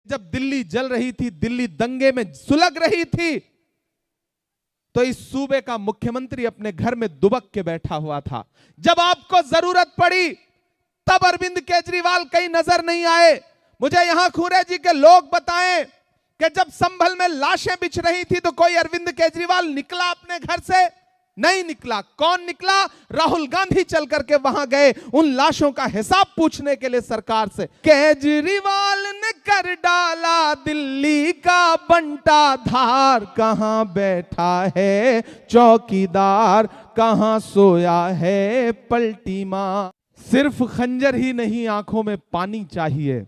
जब दिल्ली जल रही थी, दिल्ली दंगे में सुलग रही थी, तो इस सूबे का मुख्यमंत्री अपने घर में दुबक के बैठा हुआ था। जब आपको जरूरत पड़ी तब अरविंद केजरीवाल कहीं नजर नहीं आए। मुझे यहां खूरे जी के लोग बताएं कि जब संभल में लाशें बिछ रही थी तो कोई अरविंद केजरीवाल निकला अपने घर से? नहीं निकला। कौन निकला? राहुल गांधी चल करके वहां गए उन लाशों का हिसाब पूछने के लिए सरकार से। केजरीवाल ने कर डाला दिल्ली का बंटा धार, कहां बैठा है चौकीदार, कहां सोया है पलटी मां। सिर्फ खंजर ही नहीं आंखों में पानी चाहिए,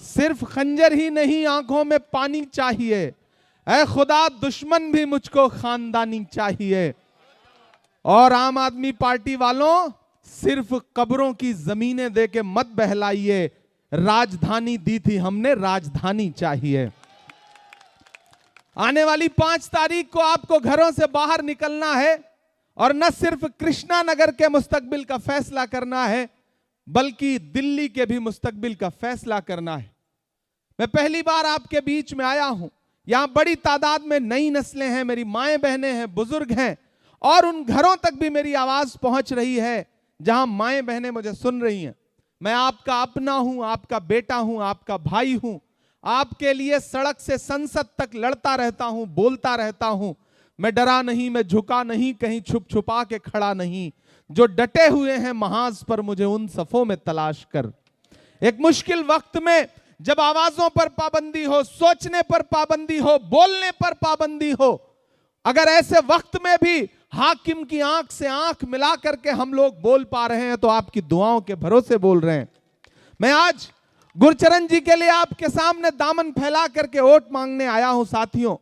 सिर्फ खंजर ही नहीं आंखों में पानी चाहिए। ऐ खुदा दुश्मन भी मुझको खानदानी चाहिए। और आम आदमी पार्टी वालों, सिर्फ कब्रों की जमीनें देके मत बहलाइए। राजधानी दी थी हमने, राजधानी चाहिए। आने वाली 5 तारीख को आपको घरों से बाहर निकलना है और न सिर्फ कृष्णा नगर के मुस्तकबिल का फैसला करना है, बल्कि दिल्ली के भी मुस्तकबिल का फैसला करना है। मैं पहली बार आपके बीच में आया हूं। यहां बड़ी तादाद में नई नस्लें हैं, मेरी माएं बहनें हैं, बुजुर्ग हैं, और उन घरों तक भी मेरी आवाज पहुंच रही है जहां माएं बहनें मुझे सुन रही हैं। मैं आपका अपना हूं, आपका बेटा हूं, आपका भाई हूं। आपके लिए सड़क से संसद तक लड़ता रहता हूं, बोलता रहता हूं। मैं डरा नहीं, मैं झुका नहीं, कहीं छुप छुपा के खड़ा नहीं। जो डटे हुए हैं महाज पर, मुझे उन सफों में तलाश कर। एक मुश्किल वक्त में जब आवाजों पर पाबंदी हो, सोचने पर पाबंदी हो, बोलने पर पाबंदी हो, अगर ऐसे वक्त में भी हाकिम की आंख से आंख मिला करके हम लोग बोल पा रहे हैं तो आपकी दुआओं के भरोसे बोल रहे हैं। मैं आज गुरचरण जी के लिए आपके सामने दामन फैला करके वोट मांगने आया हूं। साथियों,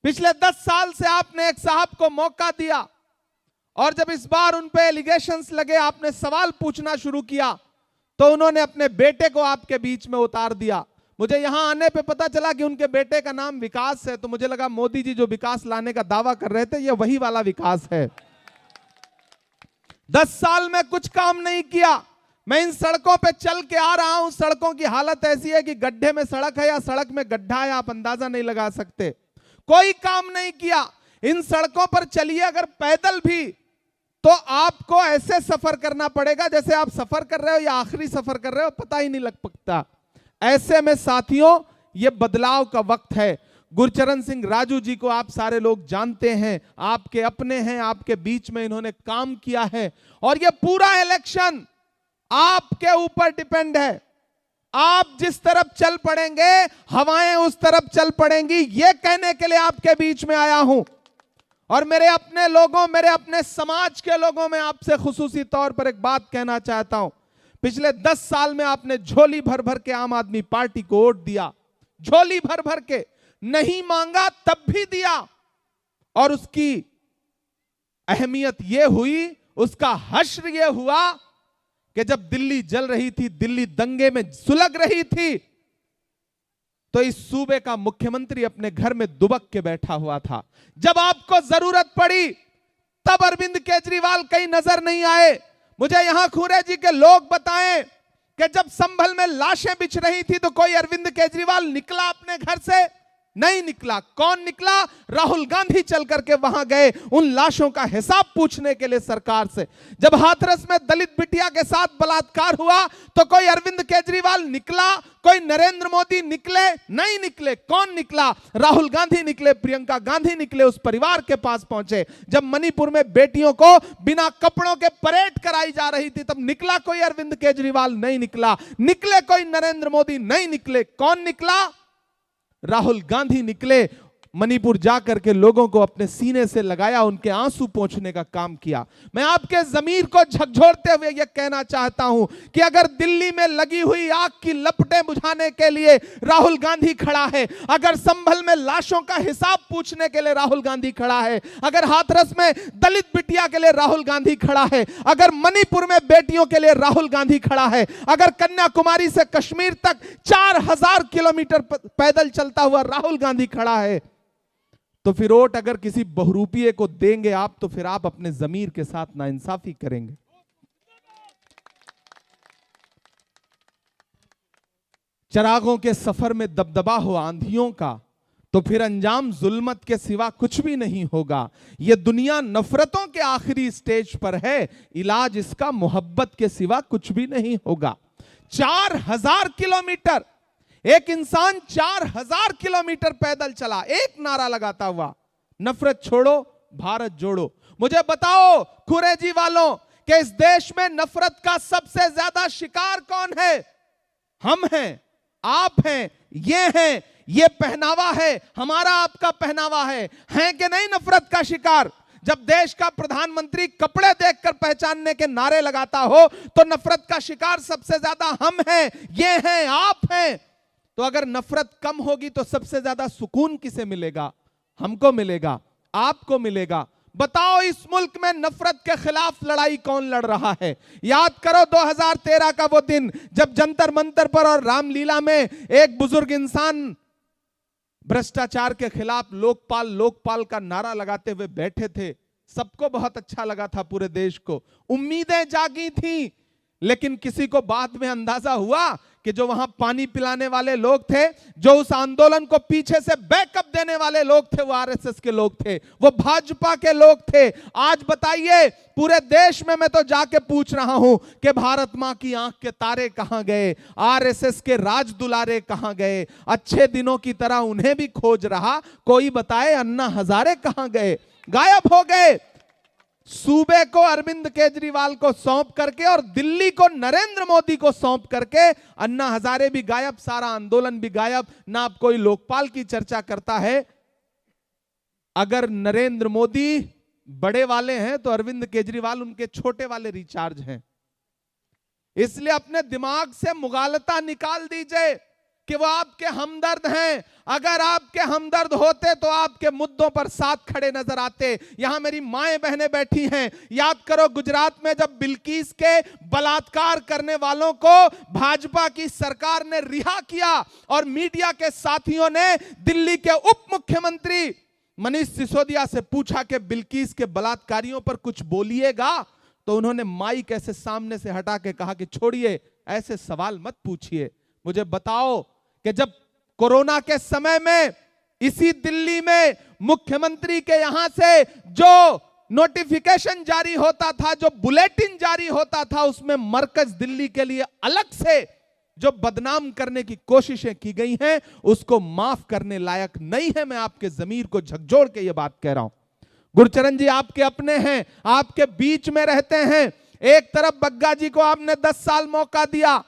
पिछले 10 साल से आपने एक साहब को मौका दिया और जब इस बार उन पे एलिगेशंस लगे, आपने सवाल पूछना शुरू किया तो उन्होंने अपने बेटे को आपके बीच में उतार दिया। मुझे यहां आने पे पता चला कि उनके बेटे का नाम विकास है, तो मुझे लगा मोदी जी जो विकास लाने का दावा कर रहे थे ये वही वाला विकास है। 10 साल में कुछ काम नहीं किया। मैं इन सड़कों पे चल के आ रहा हूं, सड़कों की हालत ऐसी है कि गड्ढे में सड़क है या सड़क में गड्ढा है, आप अंदाजा नहीं लगा सकते। कोई काम नहीं किया। इन सड़कों पर चलिए अगर पैदल भी, तो आपको ऐसे सफर करना पड़ेगा जैसे आप सफर कर रहे हो या आखिरी सफर कर रहे हो, पता ही नहीं लग सकता। ऐसे में साथियों, यह बदलाव का वक्त है। गुरचरण सिंह राजू जी को आप सारे लोग जानते हैं, आपके अपने हैं, आपके बीच में इन्होंने काम किया है और यह पूरा इलेक्शन आपके ऊपर डिपेंड है। आप जिस तरफ चल पड़ेंगे, हवाएं उस तरफ चल पड़ेंगी, यह कहने के लिए आपके बीच में आया हूं। और मेरे अपने लोगों, मेरे अपने समाज के लोगों में आपसे खुसूसी तौर पर एक बात कहना चाहता हूं। पिछले 10 साल में आपने झोली भर भर के आम आदमी पार्टी को वोट दिया, झोली भर भर के, नहीं मांगा तब भी दिया। और उसकी अहमियत यह हुई, उसका हश्र यह हुआ कि जब दिल्ली जल रही थी, दिल्ली दंगे में सुलग रही थी, तो इस सूबे का मुख्यमंत्री अपने घर में दुबक के बैठा हुआ था। जब आपको जरूरत पड़ी तब अरविंद केजरीवाल कहीं नजर नहीं आए। मुझे यहां खूरे जी के लोग बताएं कि जब संभल में लाशें बिछ रही थी तो कोई अरविंद केजरीवाल निकला अपने घर से? नहीं निकला। कौन निकला? राहुल गांधी चल करके वहां गए उन लाशों का हिसाब पूछने के लिए सरकार से। जब हाथरस में दलित बिटिया के साथ बलात्कार हुआ तो कोई अरविंद केजरीवाल निकला? कोई नरेंद्र मोदी निकले? नहीं निकले। कौन निकला? राहुल गांधी निकले, प्रियंका गांधी निकले, उस परिवार के पास पहुंचे। जब मणिपुर में बेटियों को बिना कपड़ों के परेड कराई जा रही थी तब निकला कोई अरविंद केजरीवाल? नहीं निकला। निकले कोई नरेंद्र मोदी? नहीं निकले। कौन निकला? राहुल गांधी निकले, मणिपुर जाकर के लोगों को अपने सीने से लगाया, उनके आंसू पोंछने का काम किया। मैं आपके जमीर को झकझोरते हुए यह कहना चाहता हूं कि अगर दिल्ली में लगी हुई आग की लपटें बुझाने के लिए राहुल गांधी खड़ा है, अगर संभल में लाशों का हिसाब पूछने के लिए राहुल गांधी खड़ा है, अगर हाथरस में दलित बिटिया के लिए राहुल गांधी खड़ा है, अगर मणिपुर में बेटियों के लिए राहुल गांधी खड़ा है, अगर कन्याकुमारी से कश्मीर तक 4000 किलोमीटर पैदल चलता हुआ राहुल गांधी खड़ा है, तो फिर वोट अगर किसी बहुरूपिये को देंगे आप, तो फिर आप अपने जमीर के साथ नाइंसाफी करेंगे। चरागों के सफर में दबदबा हो आंधियों का, तो फिर अंजाम जुल्मत के सिवा कुछ भी नहीं होगा। ये दुनिया नफरतों के आखिरी स्टेज पर है, इलाज इसका मोहब्बत के सिवा कुछ भी नहीं होगा। 4000 किलोमीटर एक इंसान 4000 किलोमीटर पैदल चला, एक नारा लगाता हुआ, नफरत छोड़ो भारत जोड़ो। मुझे बताओ कुरेजी वालों कि इस देश में नफरत का सबसे ज्यादा शिकार कौन है? हम हैं, आप हैं, ये हैं, ये पहनावा है, हमारा आपका पहनावा है कि नहीं नफरत का शिकार? जब देश का प्रधानमंत्री कपड़े देखकर पहचानने के नारे लगाता हो तो नफरत का शिकार सबसे ज्यादा हम हैं, ये हैं, आप हैं। तो अगर नफरत कम होगी तो सबसे ज्यादा सुकून किसे मिलेगा? हमको मिलेगा, आपको मिलेगा। बताओ इस मुल्क में नफरत के खिलाफ लड़ाई कौन लड़ रहा है? याद करो 2013 का वो दिन जब जंतर मंतर पर और रामलीला में एक बुजुर्ग इंसान भ्रष्टाचार के खिलाफ लोकपाल लोकपाल का नारा लगाते हुए बैठे थे। सबको बहुत अच्छा लगा था, पूरे देश को उम्मीदें जागी थी, लेकिन किसी को बाद में अंदाजा हुआ कि जो वहां पानी पिलाने वाले लोग थे, जो उस आंदोलन को पीछे से बैकअप देने वाले लोग थे, वो आरएसएस के लोग थे, वो भाजपा के लोग थे। आज बताइए पूरे देश में मैं तो जाके पूछ रहा हूं कि भारत मां की आंख के तारे कहां गए, आरएसएस के राज दुलारे कहां गए? अच्छे दिनों की तरह उन्हें भी खोज रहा, कोई बताए अन्ना हजारे कहां गए? गायब हो गए। सूबे को अरविंद केजरीवाल को सौंप करके और दिल्ली को नरेंद्र मोदी को सौंप करके अन्ना हजारे भी गायब, सारा आंदोलन भी गायब। ना अब कोई लोकपाल की चर्चा करता है। अगर नरेंद्र मोदी बड़े वाले हैं तो अरविंद केजरीवाल उनके छोटे वाले रिचार्ज हैं। इसलिए अपने दिमाग से मुगालता निकाल दीजिए कि वो आपके हमदर्द हैं। अगर आपके हमदर्द होते तो आपके मुद्दों पर साथ खड़े नजर आते। यहां मेरी माएं बहनें बैठी हैं, याद करो गुजरात में जब बिल्किस के बलात्कार करने वालों को भाजपा की सरकार ने रिहा किया और मीडिया के साथियों ने दिल्ली के उप मुख्यमंत्री मनीष सिसोदिया से पूछा कि बिल्किस के बलात्कारियों पर कुछ बोलिएगा, तो उन्होंने माइक ऐसे सामने से हटा के कहा कि छोड़िए, ऐसे सवाल मत पूछिए। मुझे बताओ कि जब कोरोना के समय में इसी दिल्ली में मुख्यमंत्री के यहां से जो नोटिफिकेशन जारी होता था, जो बुलेटिन जारी होता था, उसमें मरकज दिल्ली के लिए अलग से जो बदनाम करने की कोशिशें की गई हैं, उसको माफ करने लायक नहीं है। मैं आपके जमीर को झकझोर के ये बात कह रहा हूं। गुरचरण जी आपके अपने हैं, आपके बीच में रहते हैं। एक तरफ बग्गा जी को आपने 10 साल मौका दिया,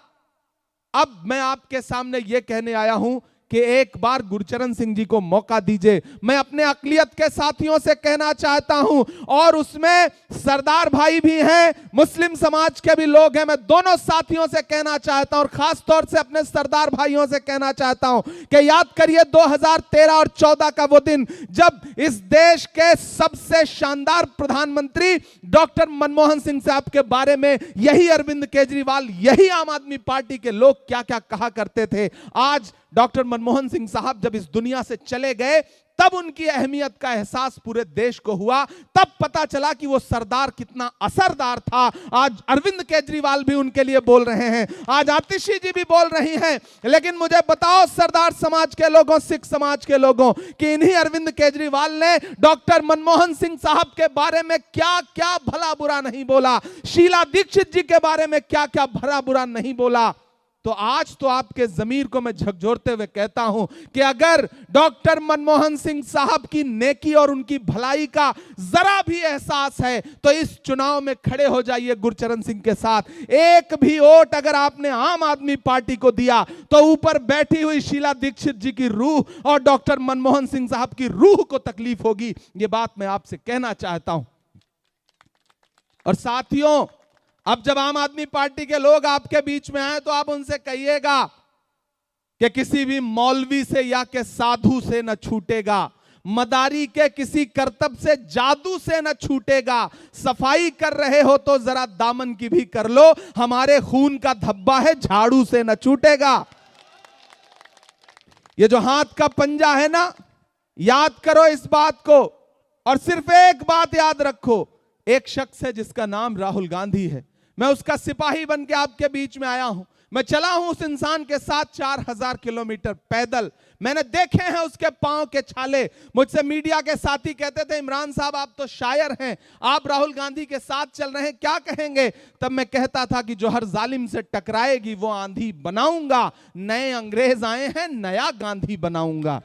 अब मैं आपके सामने यह कहने आया हूं कि एक बार गुरचरण सिंह जी को मौका दीजिए। मैं अपने अकलियत के साथियों से कहना चाहता हूं, और उसमें सरदार भाई भी हैं, मुस्लिम समाज के भी लोग हैं। मैं दोनों साथियों से कहना चाहता हूं और खास तौर से अपने सरदार भाइयों से कहना चाहता हूं कि याद करिए 2013 और 14 का वो दिन जब इस देश के सबसे शानदार प्रधानमंत्री डॉक्टर मनमोहन सिंह साहब के बारे में यही अरविंद केजरीवाल, यही आम आदमी पार्टी के लोग क्या क्या कहा करते थे। आज डॉक्टर मनमोहन सिंह साहब जब इस दुनिया से चले गए, तब उनकी अहमियत का एहसास पूरे देश को हुआ। तब पता चला कि वो सरदार कितना असरदार था। आज अरविंद केजरीवाल भी उनके लिए बोल रहे हैं, आज आतिशी जी भी बोल रही हैं। लेकिन मुझे बताओ सरदार समाज के लोगों, सिख समाज के लोगों, कि इन्हीं अरविंद केजरीवाल ने डॉक्टर मनमोहन सिंह साहब के बारे में क्या क्या भला बुरा नहीं बोला, शीला दीक्षित जी के बारे में क्या क्या भला बुरा नहीं बोला। तो आज तो आपके जमीर को मैं झकझोरते हुए कहता हूं कि अगर डॉक्टर मनमोहन सिंह साहब की नेकी और उनकी भलाई का जरा भी एहसास है तो इस चुनाव में खड़े हो जाइए गुरचरण सिंह के साथ। एक भी वोट अगर आपने आम आदमी पार्टी को दिया तो ऊपर बैठी हुई शीला दीक्षित जी की रूह और डॉक्टर मनमोहन सिंह साहब की रूह को तकलीफ होगी। यह बात मैं आपसे कहना चाहता हूं। और साथियों, अब जब आम आदमी पार्टी के लोग आपके बीच में आए तो आप उनसे कहिएगा कि किसी भी मौलवी से या के साधु से न छूटेगा, मदारी के किसी करतब से, जादू से न छूटेगा। सफाई कर रहे हो तो जरा दामन की भी कर लो, हमारे खून का धब्बा है, झाड़ू से न छूटेगा। ये जो हाथ का पंजा है ना, याद करो इस बात को, और सिर्फ एक बात याद रखो, एक शख्स है जिसका नाम राहुल गांधी है। मैं उसका सिपाही बन के आपके बीच में आया हूं। मैं चला हूं उस इंसान के साथ 4000 किलोमीटर पैदल, मैंने देखे हैं उसके पांव के छाले। मुझसे मीडिया के साथी कहते थे इमरान साहब आप तो शायर हैं, आप राहुल गांधी के साथ चल रहे हैं, क्या कहेंगे? तब मैं कहता था कि जो हर जालिम से टकराएगी वो आंधी बनाऊंगा, नए अंग्रेज आए हैं नया गांधी बनाऊंगा।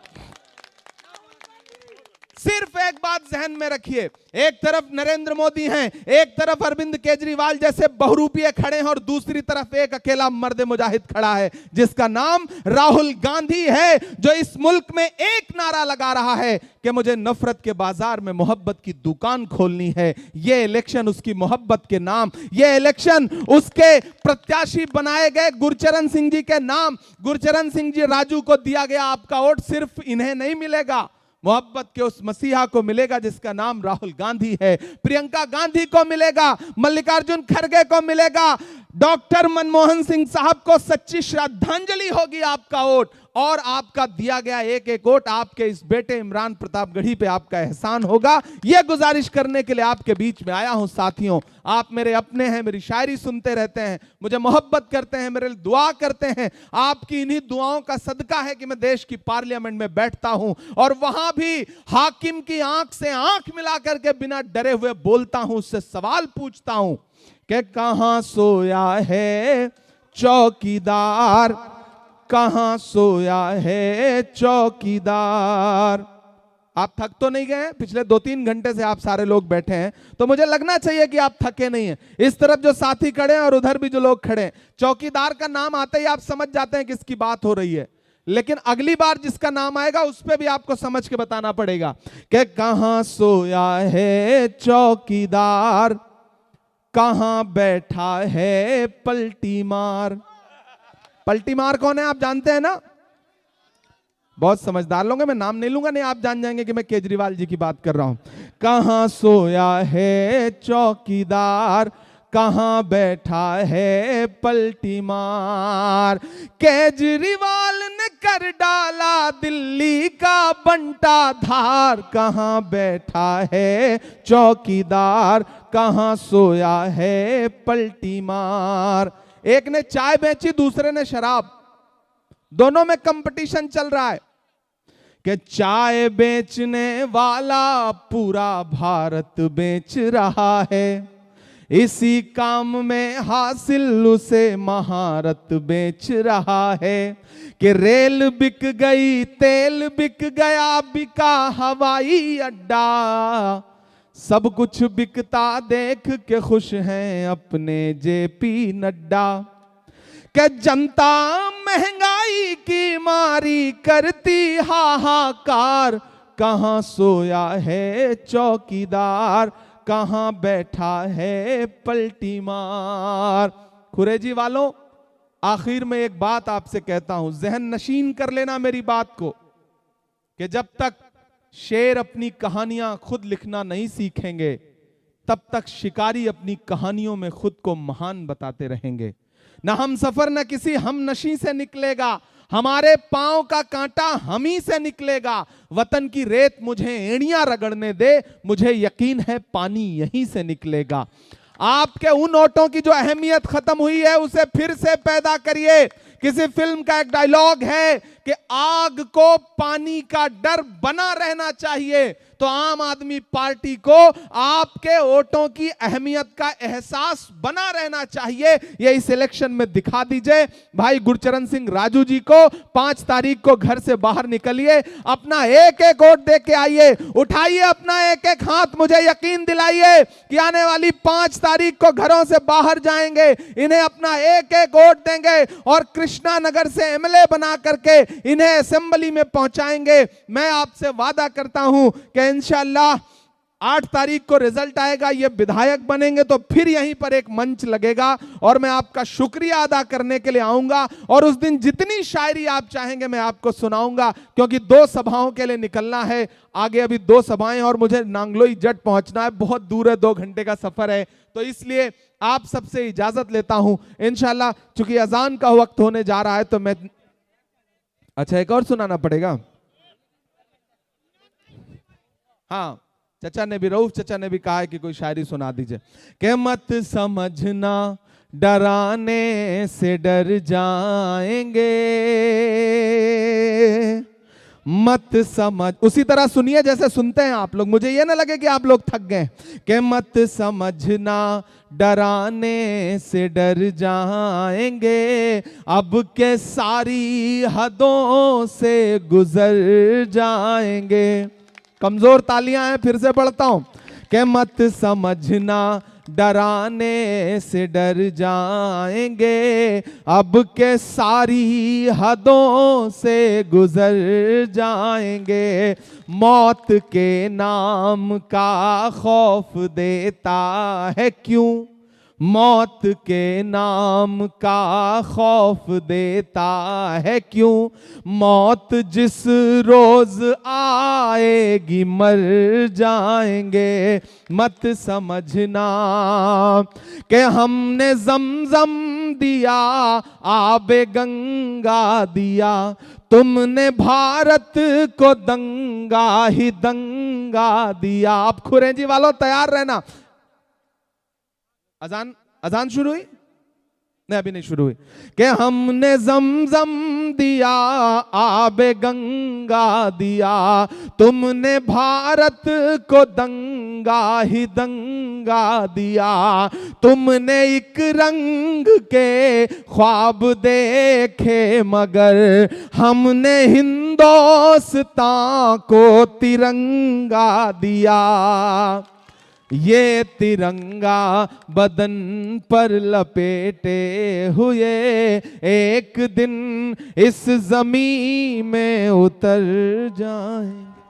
सिर्फ एक बात जहन में रखिए, एक तरफ नरेंद्र मोदी हैं, एक तरफ अरविंद केजरीवाल जैसे बहुरूपिये खड़े हैं और दूसरी तरफ एक अकेला मर्द मुजाहिद खड़ा है जिसका नाम राहुल गांधी है, जो इस मुल्क में एक नारा लगा रहा है कि मुझे नफरत के बाजार में मोहब्बत की दुकान खोलनी है। यह इलेक्शन उसकी मोहब्बत के नाम, यह इलेक्शन उसके प्रत्याशी बनाए गए गुरचरण सिंह जी के नाम। गुरचरण सिंह जी राजू को दिया गया आपका वोट सिर्फ इन्हें नहीं मिलेगा, मोहब्बत के उस मसीहा को मिलेगा जिसका नाम राहुल गांधी है, प्रियंका गांधी को मिलेगा, मल्लिकार्जुन खड़गे को मिलेगा, डॉक्टर मनमोहन सिंह साहब को सच्ची श्रद्धांजलि होगी आपका वोट, और आपका दिया गया एक एक वोट आपके इस बेटे इमरान प्रतापगढ़ी पे आपका एहसान होगा। यह गुजारिश करने के लिए आपके बीच में आया हूं। साथियों, आप मेरे अपने हैं, मेरी शायरी सुनते रहते हैं, मुझे मोहब्बत करते हैं, मेरे लिए दुआ करते हैं। आपकी इन्हीं दुआओं का सदका है कि मैं देश की पार्लियामेंट में बैठता हूं और वहां भी हाकिम की आंख से आंख मिला करके बिना डरे हुए बोलता हूं, उससे सवाल पूछता हूं कि कहां सोया है चौकीदार, कहां सोया है चौकीदार। आप थक तो नहीं गए? पिछले 2-3 घंटे से आप सारे लोग बैठे हैं, तो मुझे लगना चाहिए कि आप थके नहीं हैं। इस तरफ जो साथी खड़े हैं और उधर भी जो लोग खड़े हैं, चौकीदार का नाम आते ही आप समझ जाते हैं किसकी बात हो रही है, लेकिन अगली बार जिसका नाम आएगा उस पर भी आपको समझ के बताना पड़ेगा कि कहां सोया है चौकीदार, कहां बैठा है पलटी मार। पलटी मार कौन है आप जानते हैं ना? बहुत समझदार लोग हैं, मैं नाम नहीं लूंगा, नहीं आप जान जाएंगे कि मैं केजरीवाल जी की बात कर रहा हूं। कहां सोया है चौकीदार, कहां बैठा है पलटी मार। केजरीवाल ने कर डाला दिल्ली का बंटा धार, कहां बैठा है चौकीदार, कहां सोया है पलटी मार। एक ने चाय बेची, दूसरे ने शराब, दोनों में कंपटीशन चल रहा है कि चाय बेचने वाला पूरा भारत बेच रहा है, इसी काम में हासिल उसे महारत बेच रहा है। कि रेल बिक गई, तेल बिक गया, बिका हवाई अड्डा, सब कुछ बिकता देख के खुश हैं अपने जेपी नड्डा। कि जनता महंगाई की मारी करती हाहाकार, कहां सोया है चौकीदार, कहां बैठा है पलटी मार। खुरेजी वालों, आखिर में एक बात आपसे कहता हूं, जहन नशीन कर लेना मेरी बात को, कि जब तक शेर अपनी कहानियां खुद लिखना नहीं सीखेंगे तब तक शिकारी अपनी कहानियों में खुद को महान बताते रहेंगे। ना हम सफर न किसी हम नशी से निकलेगा, हमारे पांव का कांटा हम ही से निकलेगा। वतन की रेत मुझे एड़ियां रगड़ने दे, मुझे यकीन है पानी यहीं से निकलेगा। आपके उन ओंठों की जो अहमियत खत्म हुई है उसे फिर से पैदा करिए। किसी फिल्म का एक डायलॉग है कि आग को पानी का डर बना रहना चाहिए, तो आम आदमी पार्टी को आपके वोटों की अहमियत का एहसास बना रहना चाहिए। ये इस इलेक्शन में दिखा दीजिए। भाई गुरचरण सिंह राजू जी को 5 तारीख को घर से बाहर निकलिए, अपना एक एक वोट दे के आइए, उठाइए अपना एक एक हाथ, मुझे यकीन दिलाइए कि आने वाली 5 तारीख को घरों से बाहर जाएंगे, इन्हें अपना एक एक वोट देंगे और कृष्णा नगर से एमएलए बना करके इन्हें असेंबली में पहुंचाएंगे। मैं आपसे वादा करता हूं कि इंशाअल्लाह 8 तारीख को रिजल्ट आएगा, ये विधायक बनेंगे तो फिर यहीं पर एक मंच लगेगा और मैं आपका शुक्रिया अदा करने के लिए आऊंगा और उस दिन जितनी शायरी आप चाहेंगे मैं आपको सुनाऊंगा, क्योंकि 2 सभाओं के लिए निकलना है। आगे अभी 2 सभाएं और मुझे नांगलोई जट पहुंचना है, बहुत दूर है, 2 घंटे का सफर है, तो इसलिए आप सबसे इजाजत लेता हूं। इंशाअल्लाह चूंकि अजान का वक्त होने जा रहा है तो मैं, अच्छा एक और सुनाना पड़ेगा। हाँ, चचा ने भी, रऊफ चचा ने भी कहा है कि कोई शायरी सुना दीजिए। कि मत समझना डराने से डर जाएंगे। मत समझ, उसी तरह सुनिए जैसे सुनते हैं आप लोग, मुझे ये ना लगे कि आप लोग थक गए। कि मत समझना डराने से डर जाएंगे, अब के सारी हदों से गुजर जाएंगे। कमजोर तालियां हैं, फिर से पढ़ता हूं। कि मत समझना डराने से डर जाएंगे, अब के सारी हदों से गुजर जाएंगे। मौत के नाम का खौफ देता है क्यों, मौत के नाम का खौफ देता है क्यों। मौत जिस रोज आएगी मर जाएंगे। मत समझना कि हमने जमजम दिया, आबे गंगा दिया, तुमने भारत को दंगा ही दंगा दिया। आप खुरेजी वालों तैयार रहना। अजान शुरू हुई? नहीं, अभी नहीं शुरू हुई। कि हमने जमजम दिया, आबे गंगा दिया, तुमने भारत को दंगा ही दंगा दिया। तुमने एक रंग के ख्वाब देखे, मगर हमने हिंदुस्तान को तिरंगा दिया। ये तिरंगा बदन पर लपेटे हुए एक दिन इस जमीन में उतर जाए।